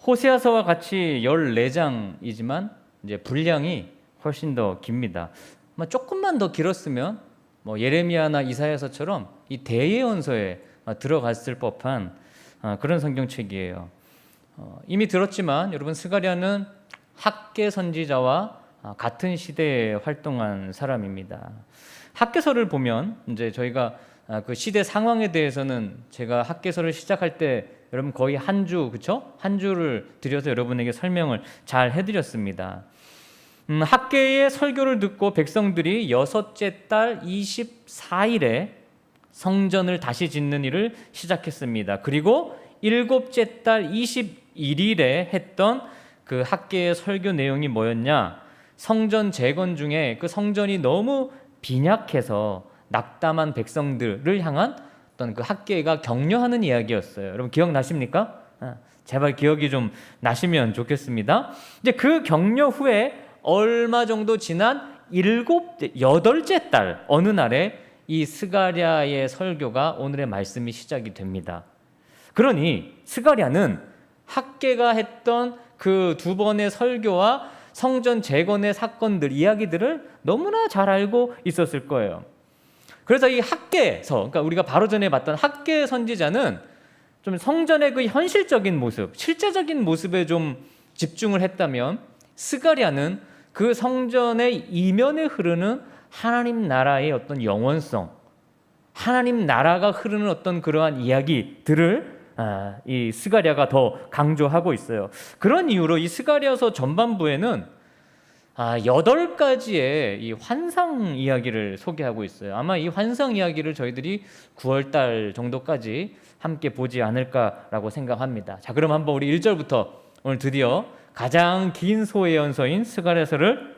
호세아서와 같이 14장이지만 이제 분량이 훨씬 더 깁니다. 조금만 더 길었으면 예레미야나 이사야서처럼 이 대예언서에 들어갔을 법한 그런 성경책이에요. 이미 들었지만 여러분, 스가랴는 학개 선지자와 같은 시대에 활동한 사람입니다. 학개서를 보면 이제 저희가 그 시대 상황에 대해서는 제가 학개서를 시작할 때 여러분 거의 한 주, 그쵸? 한 주를 들여서 여러분에게 설명을 잘 해드렸습니다. 학개의 설교를 듣고 백성들이 6째 달 24일에 성전을 다시 짓는 일을 시작했습니다. 그리고 7째 달 21일에 했던 그 학개의 설교 내용이 뭐였냐? 성전 재건 중에 그 성전이 너무 빈약해서 낙담한 백성들을 향한 어떤 그 학개가 격려하는 이야기였어요. 여러분 기억나십니까? 제발 기억이 좀 나시면 좋겠습니다. 이제 그 격려 후에 얼마 정도 지난 8째 달 어느 날에 이 스가랴의 설교가 오늘의 말씀이 시작이 됩니다. 그러니 스가랴는 학개가 했던 그 2번의 설교와 성전 재건의 사건들, 이야기들을 너무나 잘 알고 있었을 거예요. 그래서 이 학개서, 그러니까 우리가 바로 전에 봤던 학개 선지자는 좀 성전의 그 현실적인 모습, 실제적인 모습에 좀 집중을 했다면, 스가랴는 그 성전의 이면에 흐르는 하나님 나라의 어떤 영원성, 하나님 나라가 흐르는 어떤 그러한 이야기들을 이 스가랴가 더 강조하고 있어요. 그런 이유로 이 스가랴서 전반부에는 8가지의 이 환상 이야기를 소개하고 있어요. 아마 이 환상 이야기를 저희들이 9월달 정도까지 함께 보지 않을까라고 생각합니다. 자, 그럼 한번 우리 1절부터 오늘 드디어 가장 긴 소예언서인 스가랴서를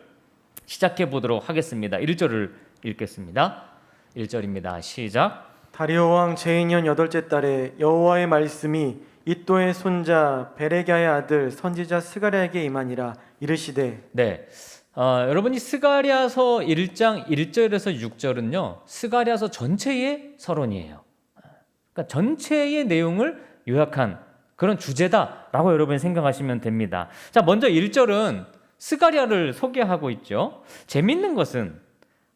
시작해 보도록 하겠습니다. 1절을 읽겠습니다. 1절입니다. 시작. 다리오 왕 제2년 8째 달에 여호와의 말씀이 이또의 손자 베레기야의 아들 선지자 스가랴에게 임하니라. 이르시되. 네, 여러분이 스가랴서 1장 1절에서 6절은요 스가랴서 전체의 서론이에요. 그러니까 전체의 내용을 요약한 그런 주제다라고 여러분이 생각하시면 됩니다. 자, 먼저 1절은 스가랴를 소개하고 있죠. 재밌는 것은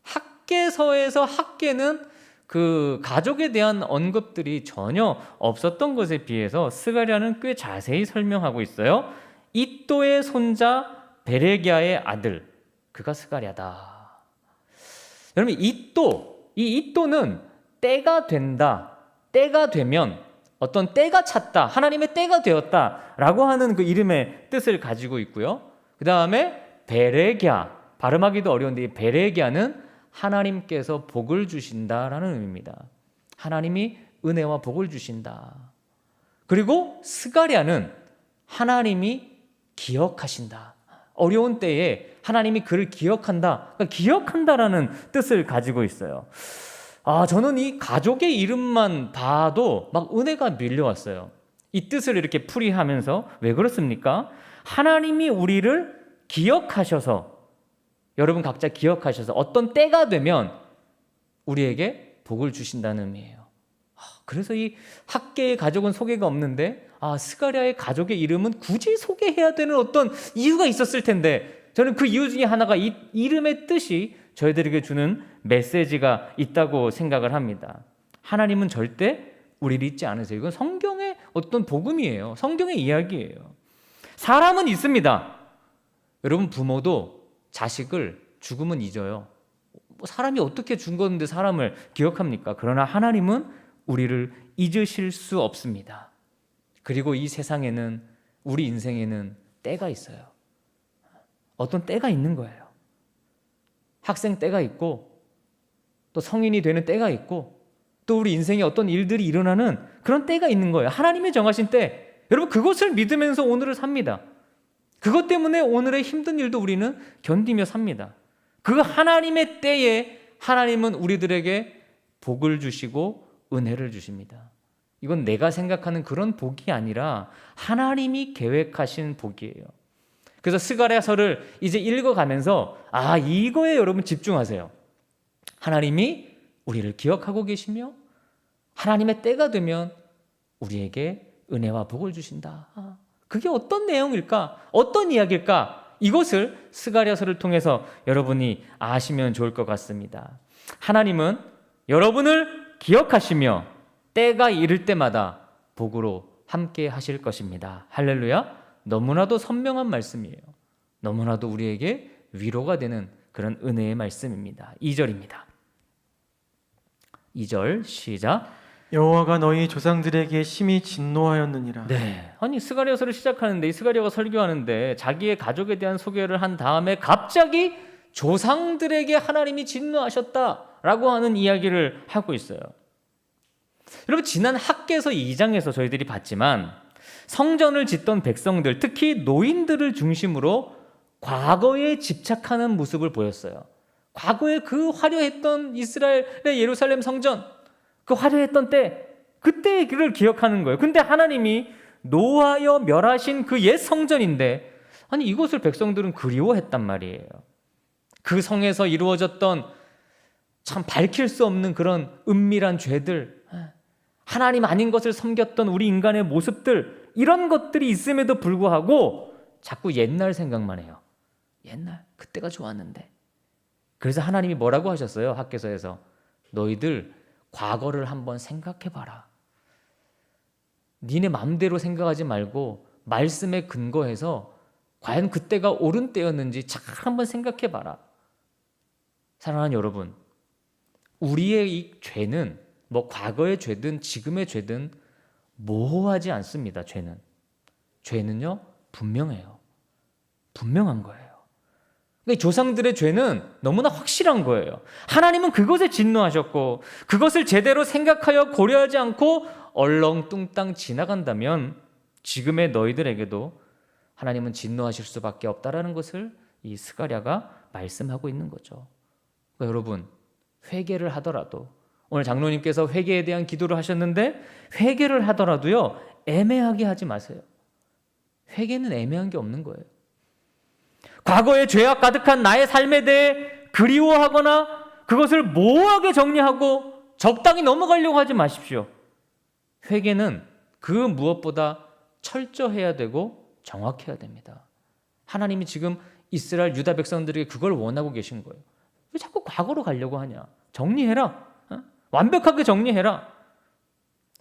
학개서에서 학개는 그 가족에 대한 언급들이 전혀 없었던 것에 비해서 스가랴는 꽤 자세히 설명하고 있어요. 이또의 손자 베레기야의 아들, 그가 스가랴다. 여러분, 이 이또는 때가 된다, 때가 되면, 어떤 때가 찼다, 하나님의 때가 되었다라고 하는 그 이름의 뜻을 가지고 있고요. 그 다음에 베레기야, 발음하기도 어려운데 이 베레기야는 하나님께서 복을 주신다라는 의미입니다. 하나님이 은혜와 복을 주신다. 그리고 스가랴는 하나님이 기억하신다. 어려운 때에 하나님이 그를 기억한다. 그러니까 기억한다라는 뜻을 가지고 있어요. 저는 이 가족의 이름만 봐도 막 은혜가 밀려왔어요. 이 뜻을 이렇게 풀이하면서 왜 그렇습니까? 하나님이 우리를 기억하셔서, 여러분 각자 기억하셔서 어떤 때가 되면 우리에게 복을 주신다는 의미예요. 그래서 이 학개의 가족은 소개가 없는데 스가랴의 가족의 이름은 굳이 소개해야 되는 어떤 이유가 있었을 텐데, 저는 그 이유 중에 하나가 이 이름의 뜻이 저희들에게 주는 메시지가 있다고 생각을 합니다. 하나님은 절대 우리를 잊지 않으세요. 이건 성경의 어떤 복음이에요. 성경의 이야기예요. 사람은 있습니다. 여러분, 부모도 자식을 죽으면 잊어요. 사람이 어떻게 죽었는데 사람을 기억합니까? 그러나 하나님은 우리를 잊으실 수 없습니다. 그리고 이 세상에는, 우리 인생에는 때가 있어요. 어떤 때가 있는 거예요. 학생 때가 있고, 또 성인이 되는 때가 있고, 또 우리 인생에 어떤 일들이 일어나는 그런 때가 있는 거예요. 하나님이 정하신 때. 여러분, 그것을 믿으면서 오늘을 삽니다. 그것 때문에 오늘의 힘든 일도 우리는 견디며 삽니다. 그 하나님의 때에 하나님은 우리들에게 복을 주시고 은혜를 주십니다. 이건 내가 생각하는 그런 복이 아니라 하나님이 계획하신 복이에요. 그래서 스가랴서를 이제 읽어가면서 이거에 여러분 집중하세요. 하나님이 우리를 기억하고 계시며 하나님의 때가 되면 우리에게 은혜와 복을 주신다. 그게 어떤 내용일까? 어떤 이야기일까? 이것을 스가랴서를 통해서 여러분이 아시면 좋을 것 같습니다. 하나님은 여러분을 기억하시며 때가 이를 때마다 복으로 함께 하실 것입니다. 할렐루야. 너무나도 선명한 말씀이에요. 너무나도 우리에게 위로가 되는 그런 은혜의 말씀입니다. 2절입니다. 2절 시작. 여호와가 너희 조상들에게 심히 진노하였느니라. 네, 아니 스가랴서를 시작하는데 이 스가랴가 설교하는데 자기의 가족에 대한 소개를 한 다음에 갑자기 조상들에게 하나님이 진노하셨다라고 하는 이야기를 하고 있어요. 여러분, 지난 학개서 2장에서 저희들이 봤지만 성전을 짓던 백성들, 특히 노인들을 중심으로 과거에 집착하는 모습을 보였어요. 과거에 그 화려했던 이스라엘의 예루살렘 성전, 그 화려했던 때, 그때의 길을 기억하는 거예요. 근데 하나님이 노하여 멸하신 그 옛 성전인데, 아니 이것을 백성들은 그리워했단 말이에요. 그 성에서 이루어졌던 참 밝힐 수 없는 그런 은밀한 죄들, 하나님 아닌 것을 섬겼던 우리 인간의 모습들, 이런 것들이 있음에도 불구하고 자꾸 옛날 생각만 해요. 옛날 그때가 좋았는데. 그래서 하나님이 뭐라고 하셨어요? 학개서에서 너희들 과거를 한번 생각해봐라. 니네 마음대로 생각하지 말고 말씀에 근거해서 과연 그때가 옳은 때였는지 잘 한번 생각해봐라. 사랑하는 여러분, 우리의 이 죄는 뭐 과거의 죄든 지금의 죄든 모호하지 않습니다. 죄는요 분명해요. 분명한 거예요. 그러니까 조상들의 죄는 너무나 확실한 거예요. 하나님은 그것에 진노하셨고 그것을 제대로 생각하여 고려하지 않고 얼렁뚱땅 지나간다면 지금의 너희들에게도 하나님은 진노하실 수밖에 없다라는 것을 이 스가랴가 말씀하고 있는 거죠. 그러니까 여러분, 회개를 하더라도, 오늘 장로님께서 회개에 대한 기도를 하셨는데 회개를 하더라도요 애매하게 하지 마세요. 회개는 애매한 게 없는 거예요. 과거의 죄악 가득한 나의 삶에 대해 그리워하거나 그것을 모호하게 정리하고 적당히 넘어가려고 하지 마십시오. 회개는 그 무엇보다 철저해야 되고 정확해야 됩니다. 하나님이 지금 이스라엘 유다 백성들에게 그걸 원하고 계신 거예요. 왜 자꾸 과거로 가려고 하냐? 정리해라. 완벽하게 정리해라.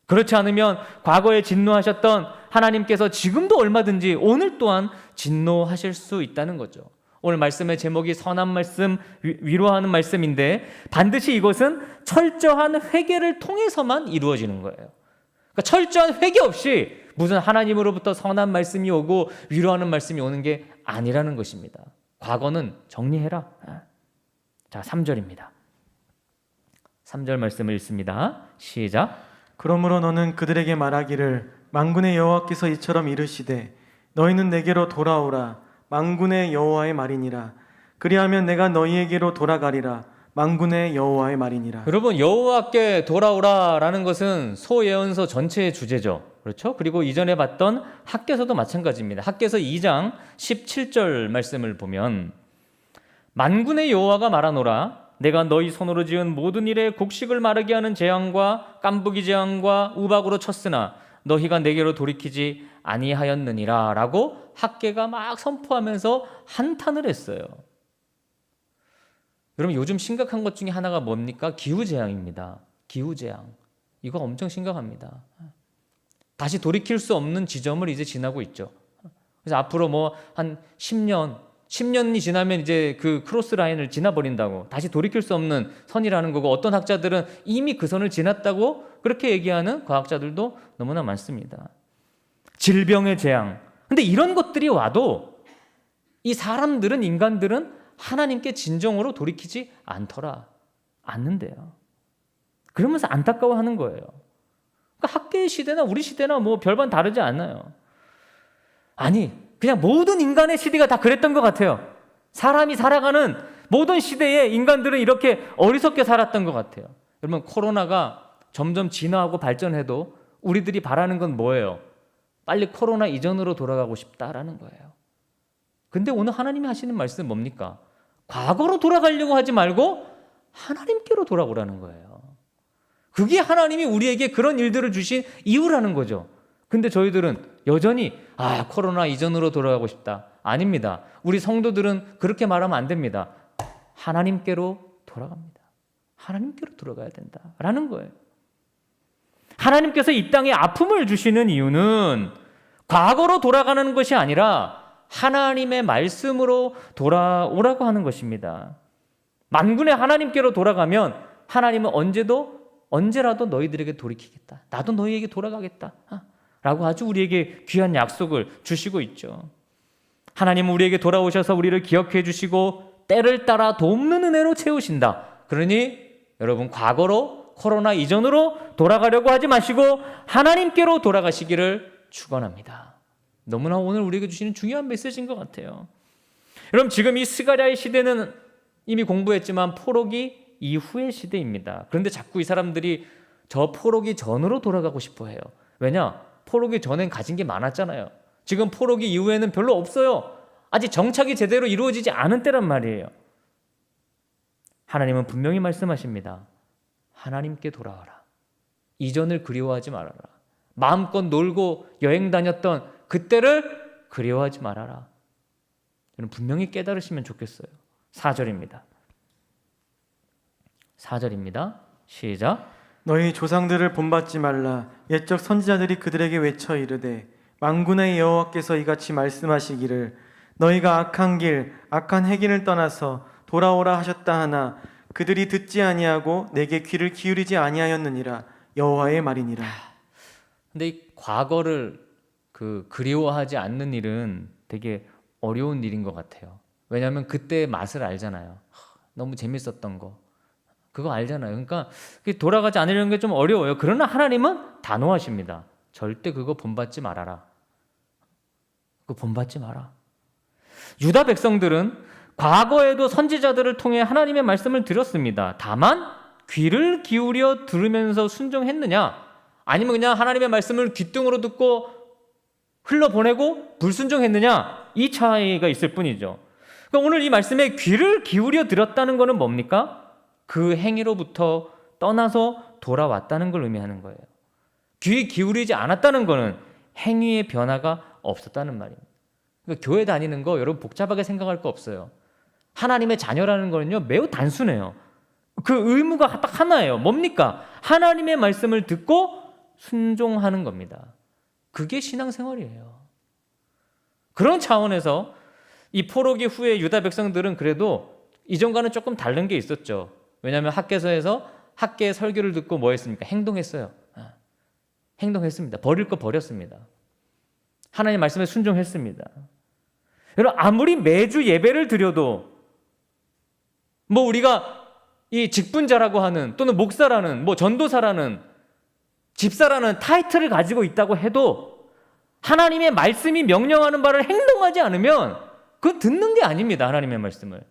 그렇지 않으면 과거에 진노하셨던 하나님께서 지금도 얼마든지 오늘 또한 진노하실 수 있다는 거죠. 오늘 말씀의 제목이 선한 말씀, 위로하는 말씀인데 반드시 이것은 철저한 회개를 통해서만 이루어지는 거예요. 그러니까 철저한 회개 없이 무슨 하나님으로부터 선한 말씀이 오고 위로하는 말씀이 오는 게 아니라는 것입니다. 과거는 정리해라. 자, 3절입니다. 3절 말씀을 읽습니다. 시작. 그러므로 너는 그들에게 말하기를 만군의 여호와께서 이처럼 이르시되 너희는 내게로 돌아오라. 만군의 여호와의 말이니라. 그리하면 내가 너희에게로 돌아가리라. 만군의 여호와의 말이니라. 여러분, 여호와께 돌아오라라는 것은 소예언서 전체의 주제죠. 그렇죠? 그리고 이전에 봤던 학개서도 마찬가지입니다. 학개서 2장 17절 말씀을 보면 만군의 여호와가 말하노라. 내가 너희 손으로 지은 모든 일에 곡식을 마르게 하는 재앙과 깐부기 재앙과 우박으로 쳤으나 너희가 내게로 돌이키지 아니하였느니라 라고 학개가 막 선포하면서 한탄을 했어요. 여러분, 요즘 심각한 것 중에 하나가 뭡니까? 기후재앙입니다. 기후재앙. 이거 엄청 심각합니다. 다시 돌이킬 수 없는 지점을 이제 지나고 있죠. 그래서 앞으로 뭐 한 10년이 지나면 이제 그 크로스 라인을 지나버린다고, 다시 돌이킬 수 없는 선이라는 거고, 어떤 학자들은 이미 그 선을 지났다고 그렇게 얘기하는 과학자들도 너무나 많습니다. 질병의 재앙. 근데 이런 것들이 와도 이 사람들은, 인간들은 하나님께 진정으로 돌이키지 않는데요. 그러면서 안타까워하는 거예요. 그러니까 학계의 시대나 우리 시대나 뭐 별반 다르지 않아요. 아니, 그냥 모든 인간의 시대가 다 그랬던 것 같아요. 사람이 살아가는 모든 시대에 인간들은 이렇게 어리석게 살았던 것 같아요. 여러분, 코로나가 점점 진화하고 발전해도 우리들이 바라는 건 뭐예요? 빨리 코로나 이전으로 돌아가고 싶다라는 거예요. 근데 오늘 하나님이 하시는 말씀은 뭡니까? 과거로 돌아가려고 하지 말고 하나님께로 돌아오라는 거예요. 그게 하나님이 우리에게 그런 일들을 주신 이유라는 거죠. 근데 저희들은 여전히 코로나 이전으로 돌아가고 싶다. 아닙니다. 우리 성도들은 그렇게 말하면 안 됩니다. 하나님께로 돌아갑니다. 하나님께로 돌아가야 된다라는 거예요. 하나님께서 이 땅에 아픔을 주시는 이유는 과거로 돌아가는 것이 아니라 하나님의 말씀으로 돌아오라고 하는 것입니다. 만군의 하나님께로 돌아가면 하나님은 언제라도 너희들에게 돌이키겠다. 나도 너희에게 돌아가겠다. 라고 아주 우리에게 귀한 약속을 주시고 있죠. 하나님은 우리에게 돌아오셔서 우리를 기억해 주시고 때를 따라 돕는 은혜로 채우신다. 그러니 여러분 과거로 코로나 이전으로 돌아가려고 하지 마시고 하나님께로 돌아가시기를 축원합니다. 너무나 오늘 우리에게 주시는 중요한 메시지인 것 같아요. 여러분 지금 이 스가랴의 시대는 이미 공부했지만 포로기 이후의 시대입니다. 그런데 자꾸 이 사람들이 저 포로기 전으로 돌아가고 싶어 해요. 왜냐? 포로기 전엔 가진 게 많았잖아요. 지금 포로기 이후에는 별로 없어요. 아직 정착이 제대로 이루어지지 않은 때란 말이에요. 하나님은 분명히 말씀하십니다. 하나님께 돌아와라. 이전을 그리워하지 말아라. 마음껏 놀고 여행 다녔던 그때를 그리워하지 말아라. 저는 분명히 깨달으시면 좋겠어요. 4절입니다. 4절입니다. 시작. 너희 조상들을 본받지 말라. 옛적 선지자들이 그들에게 외쳐 이르되 만군의 여호와께서 이같이 말씀하시기를 너희가 악한 길 악한 행위를 떠나서 돌아오라 하셨다 하나 그들이 듣지 아니하고 내게 귀를 기울이지 아니하였느니라. 여호와의 말이니라. 근데 이 과거를 그리워하지 않는 일은 되게 어려운 일인 것 같아요. 왜냐하면 그때의 맛을 알잖아요. 너무 재밌었던 거 그거 알잖아요. 그러니까 돌아가지 않으려는 게 좀 어려워요. 그러나 하나님은 단호하십니다. 절대 그거 본받지 말아라. 그거 본받지 마라. 유다 백성들은 과거에도 선지자들을 통해 하나님의 말씀을 들었습니다. 다만 귀를 기울여 들으면서 순종했느냐 아니면 그냥 하나님의 말씀을 귓등으로 듣고 흘러보내고 불순종했느냐 이 차이가 있을 뿐이죠. 그러니까 오늘 이 말씀에 귀를 기울여 들었다는 것은 뭡니까? 그 행위로부터 떠나서 돌아왔다는 걸 의미하는 거예요. 귀 기울이지 않았다는 것은 행위의 변화가 없었다는 말입니다. 그러니까 교회 다니는 거 여러분 복잡하게 생각할 거 없어요. 하나님의 자녀라는 거는요 매우 단순해요. 그 의무가 딱 하나예요. 뭡니까? 하나님의 말씀을 듣고 순종하는 겁니다. 그게 신앙생활이에요. 그런 차원에서 이 포로기 후에 유다 백성들은 그래도 이전과는 조금 다른 게 있었죠. 왜냐하면 학개서에서 학개의 설교를 듣고 뭐 했습니까? 행동했어요. 행동했습니다. 버릴 거 버렸습니다. 하나님 말씀에 순종했습니다. 여러분 아무리 매주 예배를 드려도 뭐 우리가 이 직분자라고 하는 또는 목사라는 뭐 전도사라는 집사라는 타이틀을 가지고 있다고 해도 하나님의 말씀이 명령하는 바를 행동하지 않으면 그건 듣는 게 아닙니다. 하나님의 말씀을.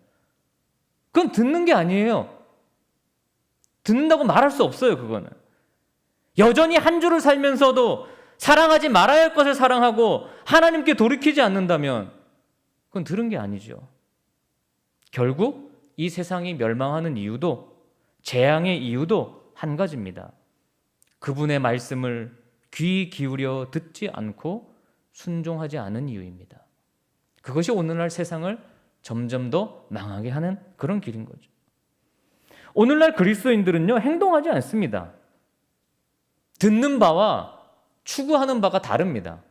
그건 듣는 게 아니에요. 듣는다고 말할 수 없어요. 그거는. 여전히 한 주를 살면서도 사랑하지 말아야 할 것을 사랑하고 하나님께 돌이키지 않는다면 그건 들은 게 아니죠. 결국 이 세상이 멸망하는 이유도 재앙의 이유도 한 가지입니다. 그분의 말씀을 귀 기울여 듣지 않고 순종하지 않은 이유입니다. 그것이 오늘날 세상을 점점 더 망하게 하는 그런 길인 거죠. 오늘날 그리스도인들은요 행동하지 않습니다. 듣는 바와 추구하는 바가 다릅니다.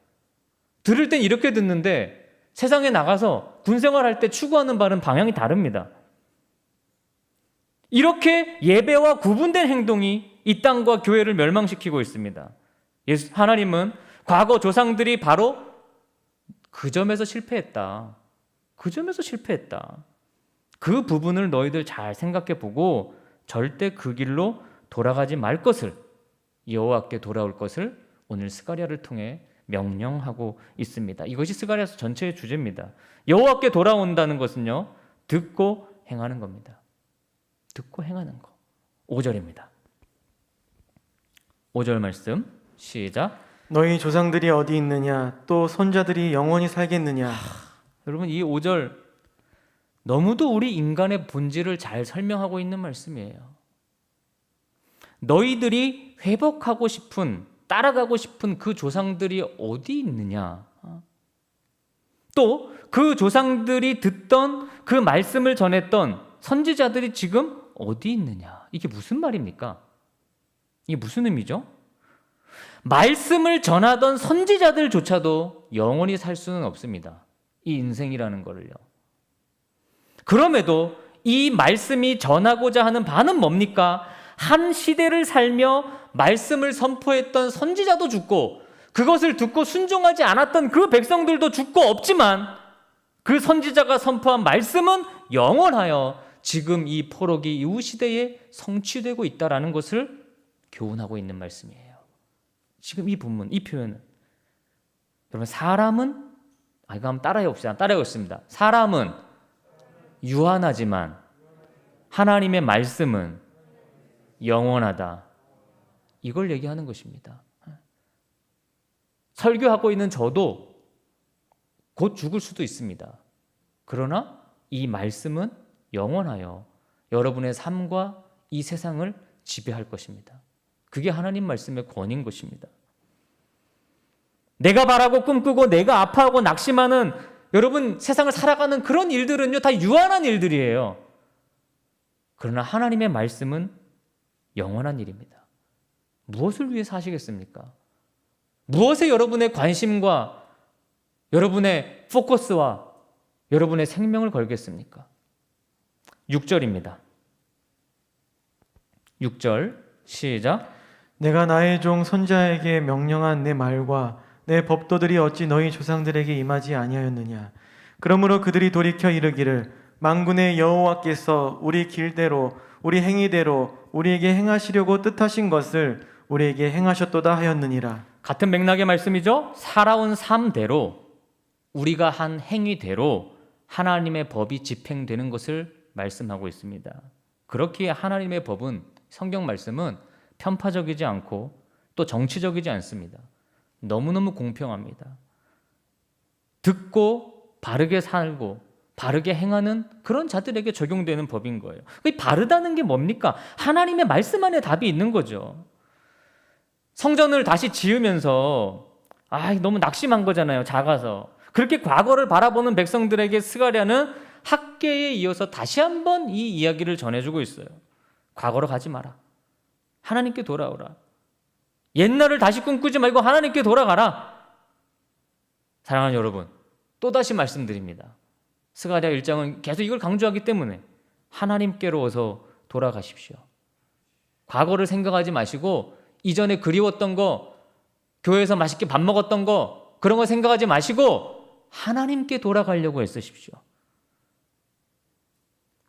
들을 땐 이렇게 듣는데 세상에 나가서 군생활할 때 추구하는 바는 방향이 다릅니다. 이렇게 예배와 구분된 행동이 이 땅과 교회를 멸망시키고 있습니다. 하나님은 과거 조상들이 바로 그 점에서 실패했다. 그 점에서 실패했다. 그 부분을 너희들 잘 생각해 보고 절대 그 길로 돌아가지 말 것을, 여호와께 돌아올 것을 오늘 스가랴를 통해 명령하고 있습니다. 이것이 스가랴서 전체의 주제입니다. 여호와께 돌아온다는 것은요 듣고 행하는 겁니다. 듣고 행하는 거. 5절입니다. 5절 말씀 시작. 너희 조상들이 어디 있느냐 또 손자들이 영원히 살겠느냐. 여러분 이 5절 너무도 우리 인간의 본질을 잘 설명하고 있는 말씀이에요. 너희들이 회복하고 싶은 따라가고 싶은 그 조상들이 어디 있느냐? 또 그 조상들이 듣던 그 말씀을 전했던 선지자들이 지금 어디 있느냐? 이게 무슨 말입니까? 이게 무슨 의미죠? 말씀을 전하던 선지자들조차도 영원히 살 수는 없습니다. 이 인생이라는 거를요. 그럼에도 이 말씀이 전하고자 하는 바는 뭡니까? 한 시대를 살며 말씀을 선포했던 선지자도 죽고 그것을 듣고 순종하지 않았던 그 백성들도 죽고 없지만 그 선지자가 선포한 말씀은 영원하여 지금 이 포로기 이후 시대에 성취되고 있다는 것을 교훈하고 있는 말씀이에요. 지금 이 본문, 이 표현은 여러분 사람은 이거 한번 따라해 봅시다. 따라해보겠습니다. 사람은 유한하지만 하나님의 말씀은 영원하다. 이걸 얘기하는 것입니다. 설교하고 있는 저도 곧 죽을 수도 있습니다. 그러나 이 말씀은 영원하여 여러분의 삶과 이 세상을 지배할 것입니다. 그게 하나님 말씀의 권위인 것입니다. 내가 바라고 꿈꾸고 내가 아파하고 낙심하는 여러분 세상을 살아가는 그런 일들은요 다 유한한 일들이에요. 그러나 하나님의 말씀은 영원한 일입니다. 무엇을 위해 사시겠습니까? 무엇에 여러분의 관심과 여러분의 포커스와 여러분의 생명을 걸겠습니까? 6절입니다. 6절 시작. 내가 나의 종 선지자에게 명령한 내 말과 내 법도들이 어찌 너희 조상들에게 임하지 아니하였느냐. 그러므로 그들이 돌이켜 이르기를 만군의 여호와께서 우리 길대로 우리 행위대로 우리에게 행하시려고 뜻하신 것을 우리에게 행하셨도다 하였느니라. 같은 맥락의 말씀이죠. 살아온 삶대로 우리가 한 행위대로 하나님의 법이 집행되는 것을 말씀하고 있습니다. 그렇기에 하나님의 법은 성경 말씀은 편파적이지 않고 또 정치적이지 않습니다. 너무너무 공평합니다. 듣고 바르게 살고 바르게 행하는 그런 자들에게 적용되는 법인 거예요. 이 바르다는 게 뭡니까? 하나님의 말씀 안에 답이 있는 거죠. 성전을 다시 지으면서 너무 낙심한 거잖아요. 작아서. 그렇게 과거를 바라보는 백성들에게 스가랴는 학계에 이어서 다시 한번 이 이야기를 전해주고 있어요. 과거로 가지 마라. 하나님께 돌아오라. 옛날을 다시 꿈꾸지 말고 하나님께 돌아가라. 사랑하는 여러분, 또다시 말씀드립니다. 스가랴 1장은 계속 이걸 강조하기 때문에 하나님께로 어서 돌아가십시오. 과거를 생각하지 마시고 이전에 그리웠던 거, 교회에서 맛있게 밥 먹었던 거 그런 거 생각하지 마시고 하나님께 돌아가려고 애쓰십시오.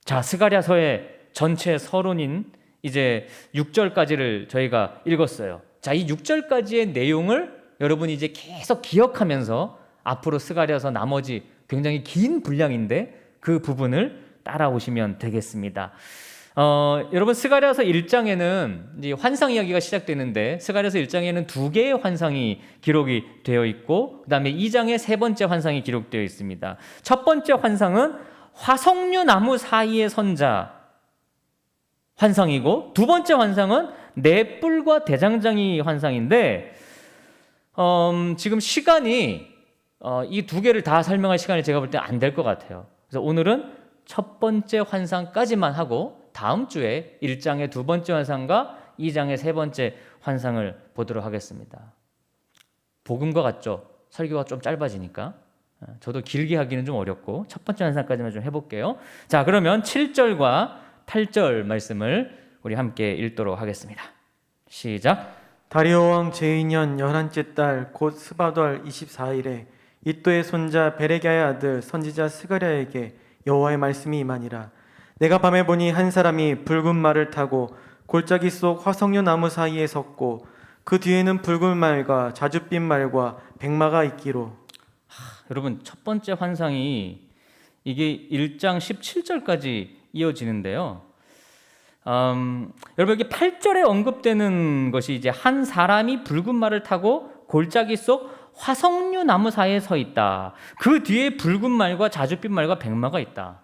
자, 스가랴서의 전체 서론인 이제 6절까지를 저희가 읽었어요. 자, 이 6절까지의 내용을 여러분이 이제 계속 기억하면서 앞으로 스가랴서 나머지 굉장히 긴 분량인데 그 부분을 따라오시면 되겠습니다. 여러분 스가랴서 1장에는 이제 환상 이야기가 시작되는데 스가랴서 1장에는 2개의 환상이 기록이 되어 있고 그다음에 2장에 3번째 환상이 기록되어 있습니다. 첫 번째 환상은 화석류 나무 사이의 선자 환상이고 두 번째 환상은 네 뿔과 대장장이 환상인데 지금 시간이 이 2개를 다 설명할 시간이 제가 볼 때 안 될 것 같아요. 그래서 오늘은 첫 번째 환상까지만 하고 다음 주에 1장의 두 번째 환상과 2장의 세 번째 환상을 보도록 하겠습니다. 복음과 같죠? 설교가 좀 짧아지니까 저도 길게 하기는 좀 어렵고 첫 번째 환상까지만 좀 해볼게요. 자, 그러면 7절과 8절 말씀을 우리 함께 읽도록 하겠습니다. 시작. 다리오 왕 제2년 11째 달 곧 스바달 24일에 이또의 손자 베레기야의 아들 선지자 스가랴에게 여호와의 말씀이 임하니라. 내가 밤에 보니 한 사람이 붉은 말을 타고 골짜기 속 화석류 나무 사이에 섰고 그 뒤에는 붉은 말과 자줏빛 말과 백마가 있기로. 여러분 첫 번째 환상이 이게 1장 17절까지 이어지는데요. 여러분 여기 8절에 언급되는 것이 이제 한 사람이 붉은 말을 타고 골짜기 속 화석류 나무 사이에 서 있다. 그 뒤에 붉은 말과 자줏빛 말과 백마가 있다.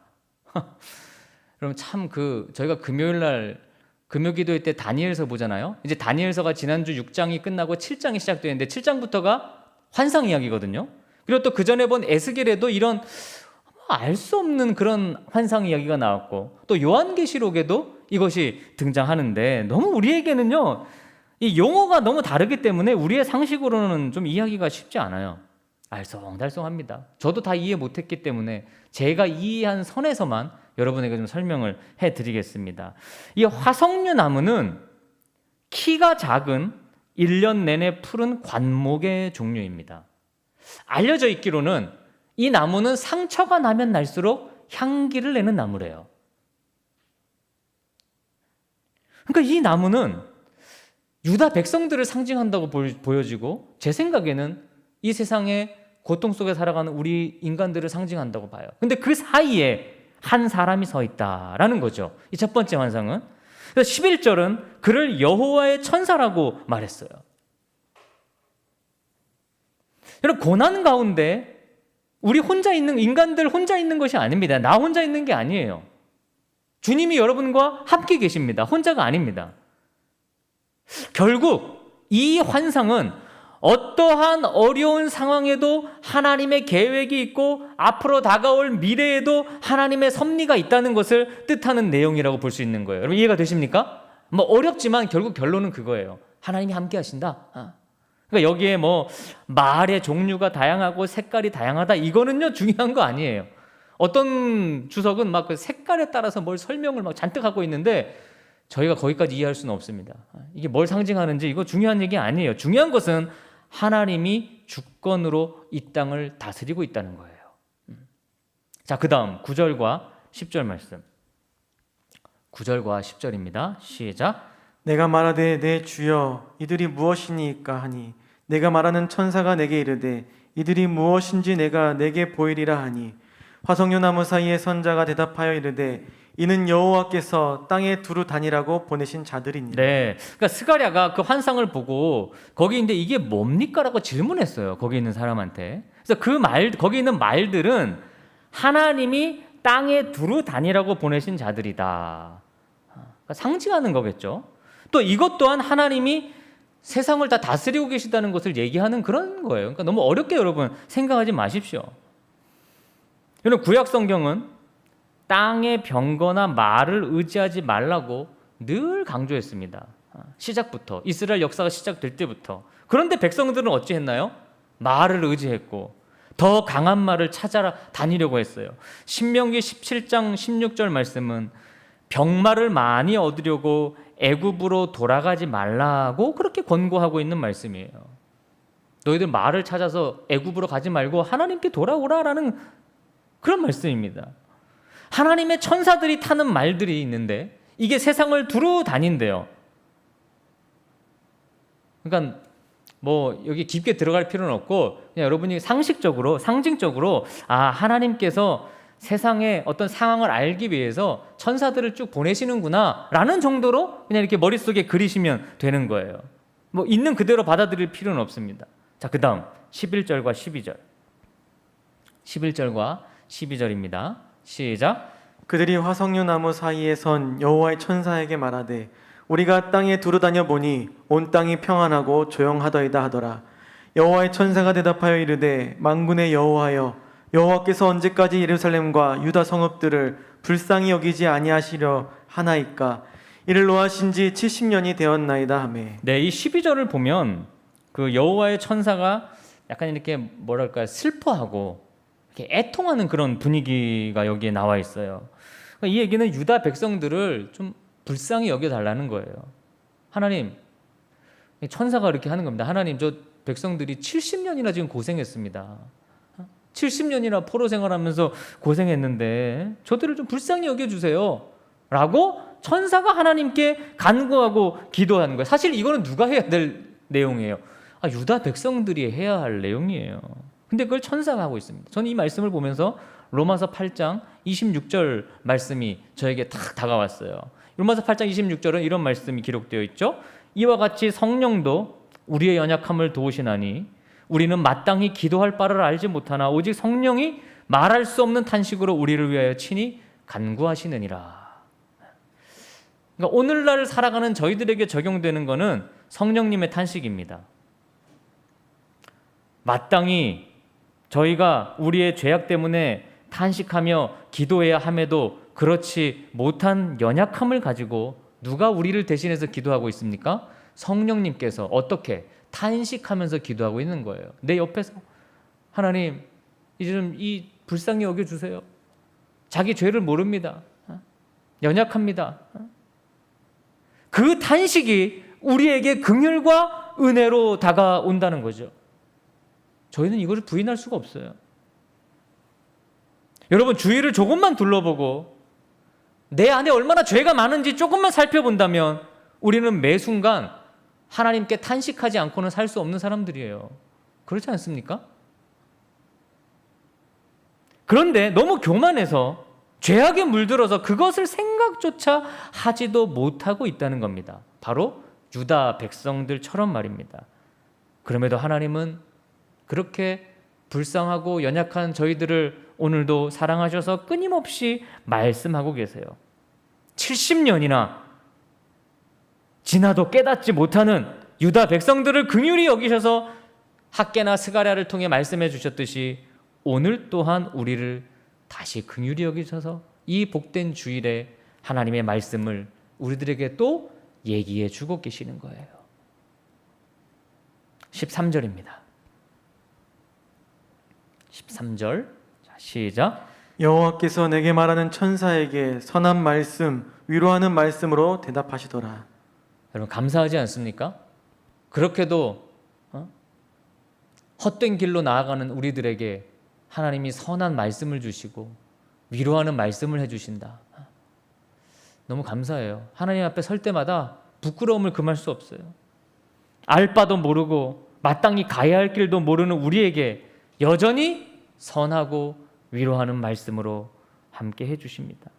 여러분 참 저희가 금요일 날 금요기도회 때 다니엘서 보잖아요. 이제 다니엘서가 지난주 6장이 끝나고 7장이 시작되는데 7장부터가 환상 이야기거든요. 그리고 또 그 전에 본 에스겔에도 이런 알 수 없는 그런 환상 이야기가 나왔고, 또 요한계시록에도 이것이 등장하는데, 너무 우리에게는요 이 용어가 너무 다르기 때문에 우리의 상식으로는 좀 이해하기가 쉽지 않아요. 알쏭달쏭합니다. 저도 다 이해 못했기 때문에 제가 이해한 선에서만 여러분에게 좀 설명을 해드리겠습니다. 이 화석류 나무는 키가 작은 1년 내내 푸른 관목의 종류입니다. 알려져 있기로는 이 나무는 상처가 나면 날수록 향기를 내는 나무래요. 그러니까 이 나무는 유다 백성들을 상징한다고 보여지고, 제 생각에는 이 세상에 고통 속에 살아가는 우리 인간들을 상징한다고 봐요. 근데 그 사이에 한 사람이 서 있다라는 거죠. 이 첫 번째 환상은. 그래서 11절은 그를 여호와의 천사라고 말했어요. 여러분, 고난 가운데 우리 혼자 있는, 인간들 혼자 있는 것이 아닙니다. 나 혼자 있는 게 아니에요. 주님이 여러분과 함께 계십니다. 혼자가 아닙니다. 결국 이 환상은 어떠한 어려운 상황에도 하나님의 계획이 있고 앞으로 다가올 미래에도 하나님의 섭리가 있다는 것을 뜻하는 내용이라고 볼 수 있는 거예요. 여러분, 이해가 되십니까? 뭐 어렵지만 결국 결론은 그거예요. 하나님이 함께 하신다. 그러니까 여기에 뭐 말의 종류가 다양하고 색깔이 다양하다, 이거는요 중요한 거 아니에요. 어떤 주석은 막 그 색깔에 따라서 뭘 설명을 막 잔뜩 하고 있는데 저희가 거기까지 이해할 수는 없습니다. 이게 뭘 상징하는지 이거 중요한 얘기 아니에요. 중요한 것은 하나님이 주권으로 이 땅을 다스리고 있다는 거예요. 자, 그 다음 9절과 10절 말씀. 9절과 10절입니다. 시작. 내가 말하되 내 주여 이들이 무엇이니까 하니 내가 말하는 천사가 내게 이르되 이들이 무엇인지 내가 내게 보이리라 하니 화석류 나무 사이에 선자가 대답하여 이르되 이는 여호와께서 땅에 두루 다니라고 보내신 자들이니라. 네, 그러니까 스가랴가 그 환상을 보고 거기 있는데 이게 뭡니까라고 질문했어요. 거기 있는 사람한테. 그래서 그 말, 거기 있는 말들은 하나님이 땅에 두루 다니라고 보내신 자들이다. 그러니까 상징하는 거겠죠. 또 이것 또한 하나님이 세상을 다 다스리고 계시다는 것을 얘기하는 그런 거예요. 그러니까 너무 어렵게 여러분 생각하지 마십시오. 여러분, 구약 성경은 땅의 병거나 말을 의지하지 말라고 늘 강조했습니다. 시작부터, 이스라엘 역사가 시작될 때부터. 그런데 백성들은 어찌 했나요? 말을 의지했고 더 강한 말을 찾아 다니려고 했어요. 신명기 17장 16절 말씀은 병마를 많이 얻으려고 애굽으로 돌아가지 말라고 그렇게 권고하고 있는 말씀이에요. 너희들 말을 찾아서 애굽으로 가지 말고 하나님께 돌아오라라는 그런 말씀입니다. 하나님의 천사들이 타는 말들이 있는데 이게 세상을 두루 다닌대요. 그러니까 뭐 여기 깊게 들어갈 필요는 없고 그냥 여러분이 상식적으로, 상징적으로 하나님께서 세상의 어떤 상황을 알기 위해서 천사들을 쭉 보내시는구나 라는 정도로 그냥 이렇게 머릿속에 그리시면 되는 거예요. 뭐 있는 그대로 받아들일 필요는 없습니다. 자, 그 다음 11절과 12절. 11절과 12절입니다. 시작. 그들이 화석류 나무 사이에 선 여호와의 천사에게 말하되 우리가 땅에 두루 다녀 보니 온 땅이 평안하고 조용하더이다 하더라. 여호와의 천사가 대답하여 이르되 만군의 여호와여 여호와께서 언제까지 예루살렘과 유다 성읍들을 불쌍히 여기지 아니하시려 하나이까? 이를 노하신 지 70년이 되었나이다 하매. 네, 이 12절을 보면 그 여호와의 천사가 약간 이렇게 뭐랄까 슬퍼하고 이렇게 애통하는 그런 분위기가 여기에 나와 있어요. 이 얘기는 유다 백성들을 좀 불쌍히 여겨달라는 거예요. 하나님, 천사가 이렇게 하는 겁니다. 하나님, 저 백성들이 70년이나 지금 고생했습니다. 70년이나 포로 생활하면서 고생했는데 저들을 좀 불쌍히 여겨주세요 라고 천사가 하나님께 간구하고 기도하는 거예요. 사실 이거는 누가 해야 될 내용이에요? 유다 백성들이 해야 할 내용이에요. 근데 그걸 천사가 하고 있습니다. 저는 이 말씀을 보면서 로마서 8장 26절 말씀이 저에게 탁 다가왔어요. 로마서 8장 26절은 이런 말씀이 기록되어 있죠. 이와 같이 성령도 우리의 연약함을 도우시나니 우리는 마땅히 기도할 바를 알지 못하나 오직 성령이 말할 수 없는 탄식으로 우리를 위하여 친히 간구하시느니라. 그러니까 오늘날 살아가는 저희들에게 적용되는 것은 성령님의 탄식입니다. 마땅히 저희가 우리의 죄악 때문에 탄식하며 기도해야 함에도 그렇지 못한 연약함을 가지고 누가 우리를 대신해서 기도하고 있습니까? 성령님께서 어떻게 탄식하면서 기도하고 있는 거예요. 내 옆에서 하나님 이제 좀 이 불쌍히 여겨주세요. 자기 죄를 모릅니다. 연약합니다. 그 탄식이 우리에게 긍휼과 은혜로 다가온다는 거죠. 저희는 이것을 부인할 수가 없어요. 여러분 주위를 조금만 둘러보고 내 안에 얼마나 죄가 많은지 조금만 살펴본다면 우리는 매 순간 하나님께 탄식하지 않고는 살 수 없는 사람들이에요. 그렇지 않습니까? 그런데 너무 교만해서 죄악에 물들어서 그것을 생각조차 하지도 못하고 있다는 겁니다. 바로 유다 백성들처럼 말입니다. 그럼에도 하나님은 그렇게 불쌍하고 연약한 저희들을 오늘도 사랑하셔서 끊임없이 말씀하고 계세요. 70년이나 지나도 깨닫지 못하는 유다 백성들을 긍휼히 여기셔서 학개나 스가랴를 통해 말씀해 주셨듯이 오늘 또한 우리를 다시 긍휼히 여기셔서 이 복된 주일에 하나님의 말씀을 우리들에게 또 얘기해 주고 계시는 거예요. 13절입니다. 13절 시작. 여호와께서 내게 말하는 천사에게 선한 말씀, 위로하는 말씀으로 대답하시더라. 여러분 감사하지 않습니까? 그렇게도 헛된 길로 나아가는 우리들에게 하나님이 선한 말씀을 주시고 위로하는 말씀을 해주신다. 너무 감사해요. 하나님 앞에 설 때마다 부끄러움을 금할 수 없어요. 알 바도 모르고 마땅히 가야 할 길도 모르는 우리에게 여전히 선하고 위로하는 말씀으로 함께 해주십니다.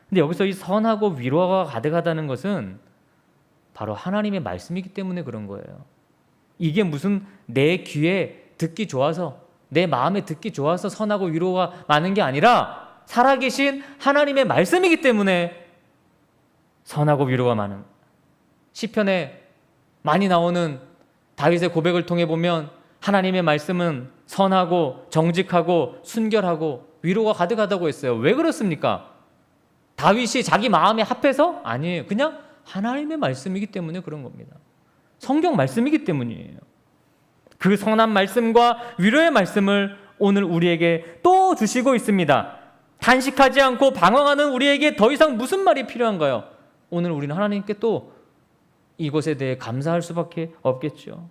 근데 여기서 이 선하고 위로가 가득하다는 것은 바로 하나님의 말씀이기 때문에 그런 거예요. 이게 무슨 내 귀에 듣기 좋아서 내 마음에 듣기 좋아서 선하고 위로가 많은 게 아니라 살아계신 하나님의 말씀이기 때문에 선하고 위로가 많은. 시편에 많이 나오는 다윗의 고백을 통해 보면 하나님의 말씀은 선하고 정직하고 순결하고 위로가 가득하다고 했어요. 왜 그렇습니까? 다윗이 자기 마음에 합해서? 아니에요. 그냥 하나님의 말씀이기 때문에 그런 겁니다. 성경 말씀이기 때문이에요. 그 선한 말씀과 위로의 말씀을 오늘 우리에게 또 주시고 있습니다. 단식하지 않고 방황하는 우리에게 더 이상 무슨 말이 필요한가요? 오늘 우리는 하나님께 또 이것에 대해 감사할 수밖에 없겠죠.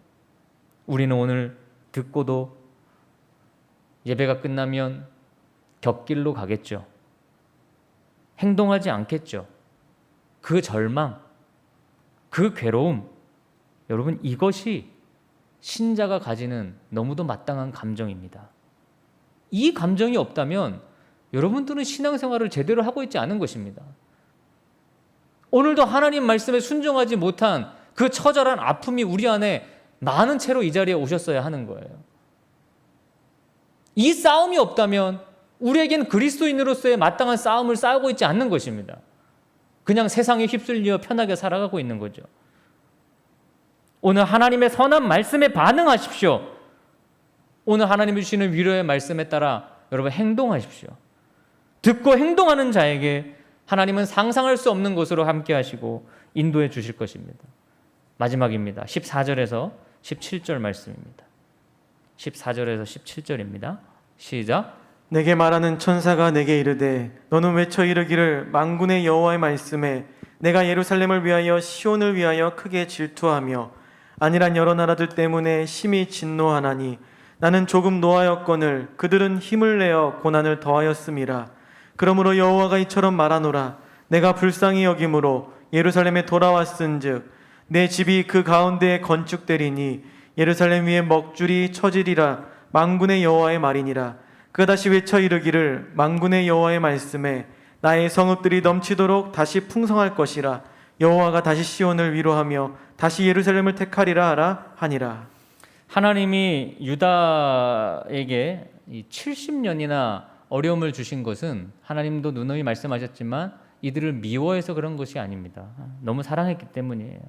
우리는 오늘 듣고도 예배가 끝나면 곁길로 가겠죠. 행동하지 않겠죠. 그 절망, 그 괴로움, 여러분 이것이 신자가 가지는 너무도 마땅한 감정입니다. 이 감정이 없다면 여러분들은 신앙생활을 제대로 하고 있지 않은 것입니다. 오늘도 하나님 말씀에 순종하지 못한 그 처절한 아픔이 우리 안에 많은 채로 이 자리에 오셨어야 하는 거예요. 이 싸움이 없다면 우리에겐 그리스도인으로서의 마땅한 싸움을 싸우고 있지 않는 것입니다. 그냥 세상에 휩쓸려 편하게 살아가고 있는 거죠. 오늘 하나님의 선한 말씀에 반응하십시오. 오늘 하나님이 주시는 위로의 말씀에 따라 여러분 행동하십시오. 듣고 행동하는 자에게 하나님은 상상할 수 없는 곳으로 함께 하시고 인도해 주실 것입니다. 마지막입니다. 14절에서 17절 말씀입니다. 14절에서 17절입니다. 시작. 내게 말하는 천사가 내게 이르되 너는 외쳐 이르기를 만군의 여호와의 말씀에 내가 예루살렘을 위하여 시온을 위하여 크게 질투하며 아니란 여러 나라들 때문에 심히 진노하나니 나는 조금 노하였거늘 그들은 힘을 내어 고난을 더하였음이라. 그러므로 여호와가 이처럼 말하노라. 내가 불쌍히 여김으로 예루살렘에 돌아왔은즉 내 집이 그 가운데에 건축되리니 예루살렘 위에 먹줄이 처지리라. 만군의 여호와의 말이니라. 그가 다시 외쳐 이르기를 만군의 여호와의 말씀에 나의 성읍들이 넘치도록 다시 풍성할 것이라. 여호와가 다시 시온을 위로하며 다시 예루살렘을 택하리라 하라 하니라. 하나님이 유다에게 이 70년이나 어려움을 주신 것은 하나님도 누누이 말씀하셨지만 이들을 미워해서 그런 것이 아닙니다. 너무 사랑했기 때문이에요.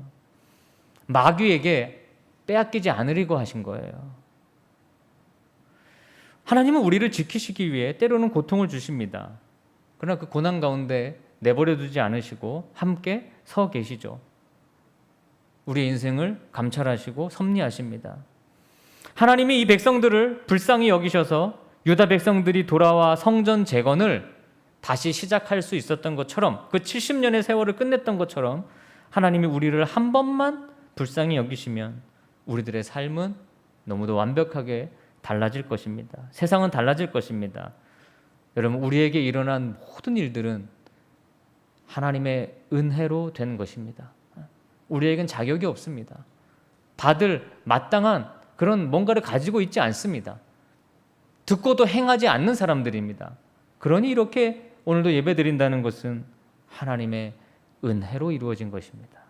마귀에게 빼앗기지 않으려고 하신 거예요. 하나님은 우리를 지키시기 위해 때로는 고통을 주십니다. 그러나 그 고난 가운데 내버려 두지 않으시고 함께 서 계시죠. 우리의 인생을 감찰하시고 섭리하십니다. 하나님이 이 백성들을 불쌍히 여기셔서 유다 백성들이 돌아와 성전 재건을 다시 시작할 수 있었던 것처럼, 그 70년의 세월을 끝냈던 것처럼 하나님이 우리를 한 번만 불쌍히 여기시면 우리들의 삶은 너무도 완벽하게 달라질 것입니다. 세상은 달라질 것입니다. 여러분, 우리에게 일어난 모든 일들은 하나님의 은혜로 된 것입니다. 우리에겐 자격이 없습니다. 받을 마땅한 그런 뭔가를 가지고 있지 않습니다. 듣고도 행하지 않는 사람들입니다. 그러니 이렇게 오늘도 예배 드린다는 것은 하나님의 은혜로 이루어진 것입니다.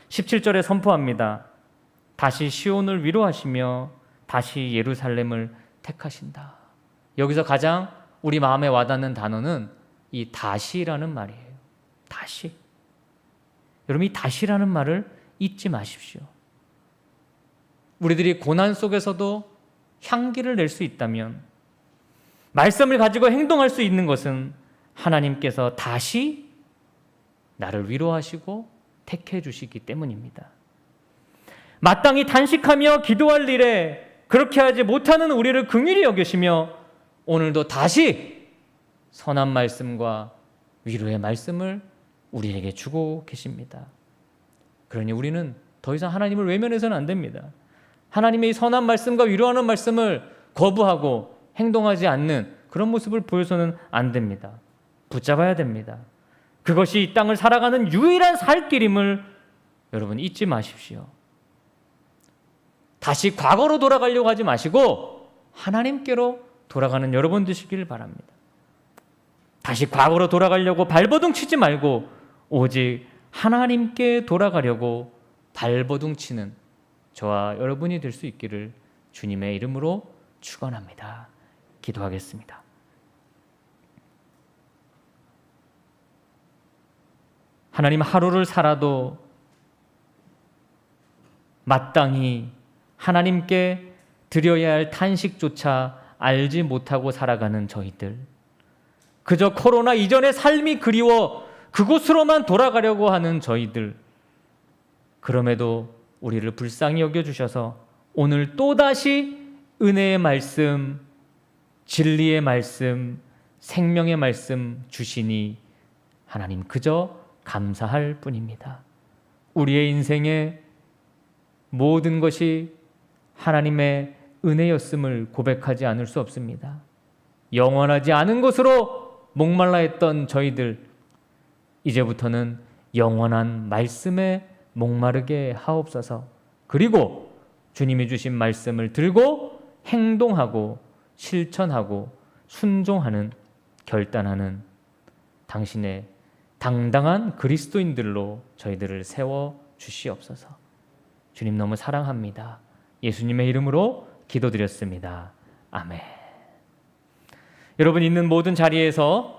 17절에 선포합니다. 다시 시온을 위로하시며 다시 예루살렘을 택하신다. 여기서 가장 우리 마음에 와닿는 단어는 이 다시라는 말이에요. 다시. 여러분, 이 다시라는 말을 잊지 마십시오. 우리들이 고난 속에서도 향기를 낼 수 있다면, 말씀을 가지고 행동할 수 있는 것은 하나님께서 다시 나를 위로하시고 택해 주시기 때문입니다. 마땅히 단식하며 기도할 일에 그렇게 하지 못하는 우리를 긍휼히 여기시며 오늘도 다시 선한 말씀과 위로의 말씀을 우리에게 주고 계십니다. 그러니 우리는 더 이상 하나님을 외면해서는 안 됩니다. 하나님의 이 선한 말씀과 위로하는 말씀을 거부하고 행동하지 않는 그런 모습을 보여서는 안 됩니다. 붙잡아야 됩니다. 그것이 이 땅을 살아가는 유일한 살 길임을 여러분 잊지 마십시오. 다시 과거로 돌아가려고 하지 마시고 하나님께로 돌아가는 여러분 되시길 바랍니다. 다시 과거로 돌아가려고 발버둥 치지 말고 오직 하나님께 돌아가려고 발버둥 치는 저와 여러분이 될 수 있기를 주님의 이름으로 축원합니다. 기도하겠습니다. 하나님, 하루를 살아도 마땅히 하나님께 드려야 할 탄식조차 알지 못하고 살아가는 저희들, 그저 코로나 이전의 삶이 그리워 그곳으로만 돌아가려고 하는 저희들, 그럼에도 우리를 불쌍히 여겨주셔서 오늘 또다시 은혜의 말씀, 진리의 말씀, 생명의 말씀 주시니 하나님 그저 감사할 뿐입니다. 우리의 인생의 모든 것이 하나님의 은혜였음을 고백하지 않을 수 없습니다. 영원하지 않은 것으로 목말라 했던 저희들, 이제부터는 영원한 말씀에 목마르게 하옵소서. 그리고 주님이 주신 말씀을 들고 행동하고 실천하고 순종하는, 결단하는 당신의 당당한 그리스도인들로 저희들을 세워 주시옵소서. 주님 너무 사랑합니다. 예수님의 이름으로 기도드렸습니다. 아멘. 여러분 있는 모든 자리에서